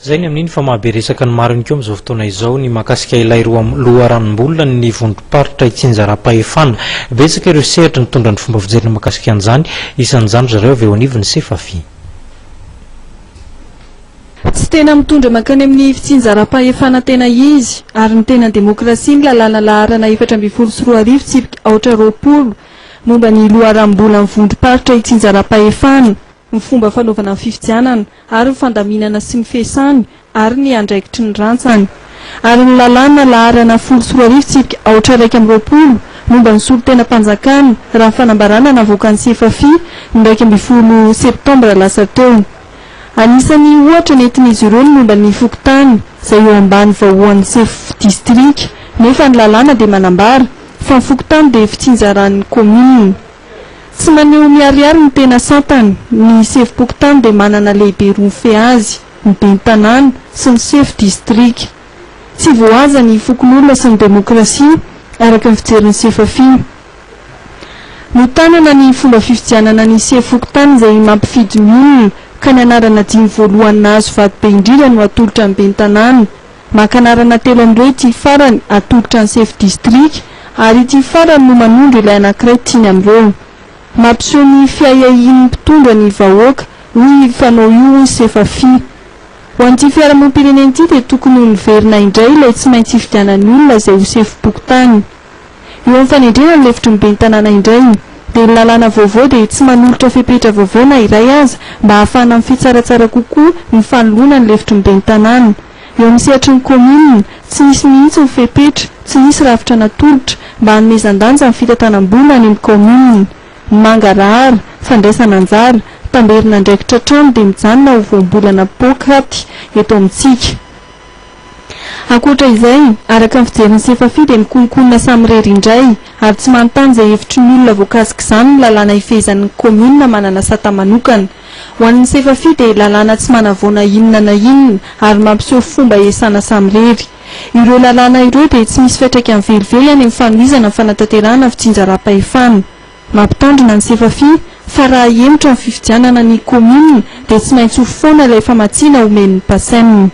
zay ny amin'iny fa mahabe resaka ny mariny keo amin'izao fotoana izao ny mahakasika ilay loharanombolona ny vondrom-paritra itsinjaram-pahefana betsaka ireo sehatra nitondra ny fomba fijerena mahakasika an'izany isan'izany zareo avy eo anivony Sefafi. Tsy tena mitondra makany amin'ny fitsinjaram-pahefana tena izy ary ny tena demokrasia ny lalàna laharana 424 tsipika 420 momba ny loharanombola ny vondrom-paritra itsinjaram-pahefana ny fomba fanaovana ny fifidianana ary ny fandaminana sy ny fesany ary ny andraikitry ny rantsany ary ny lalàna laharana 424 tsipika 420 momba ny solon-tena mpanjakana raha fanambarana navoaka ny Sefafi ny 20 septambra lasa teo. Anisany ohatra nentin'izy ireo ny momba ny fokotany izay eo ambany vahoan'ny Sef district nefa ny lalàna dia manambara fa ny fokotany dia fitsinjaran'ny commune. Tsy maneho miariary ny tena santany ny Sef pokotany dia manana lehibe roa fe azy ny ben'ny tanàna sy ny Sef district. Tsy voaza ny fokon'olona sy ny demokrasia araka ny fijerin'ny Sefafi. Notanana ny fomba fifidianana ny Sef pokotany izay mampifidy ny olona ka ny anarana 5 voalohany nahazo vato-be indrindra no atolotra ny ben'ny tanàna. Maka anarana 3 amin'ireo ity farany atolotra ny Sef district ary ity farany no manondro ilay anankiray tiany amin'ireo. Mampiseho ny fiahiahin'ny mpitondra ny vahoaka hoy fanao io Sefafi. Ho an'ity fiarahamonim-pirenena ity dia tokony ho niverina indray ilay tsy maintsy hifidianan'ny olona izay ho Sef pokotany. Eo amin'ny fanendrena ny lefitry ny ben'ny tanàna indray dia ny lalàna vaovao dia tsy manolotra fepetra vaovao na iray aza mba hahafahana amin'ny fitsaratsara kokoa ny fanoloana ny lefitry ny ben'ny tanàna. Eo amin'ny sehatry ny commune tsy nisy mihitsy ny fepetra, tsy nisy rafitra natolotra mba hanomezan-danja ny fitantanam-bola any amin'ny commune. Mangarahara, fandraisana anjara, tamberina ndraikitra trano dia mijanona ho voambolana pokaty eto amintsika. Ankoatra izay, araka ny fijerin'ny Sefafi dia mikonkonina samy rery indray ary tsy manontany izay hevitry ny olona voakasika izany ny lalàna hifehezan'ny commune manana sata manokana. Ho an'ny Sefafi dia lalàna tsy manavoana inona na inona ary mampiseho fomba hiasana samy rery. Ireo lalàna ireo dia tsy misy fiantraikany velively any amin'ny fanohizana ny fanatanterahana fitsinjaram-pahefana. Mampitandrina ny Sefafi fa raha hemotra ny fifidianana ny commune dia tsy maintsy ho foana ilay famatsiana omen'ny pasenina.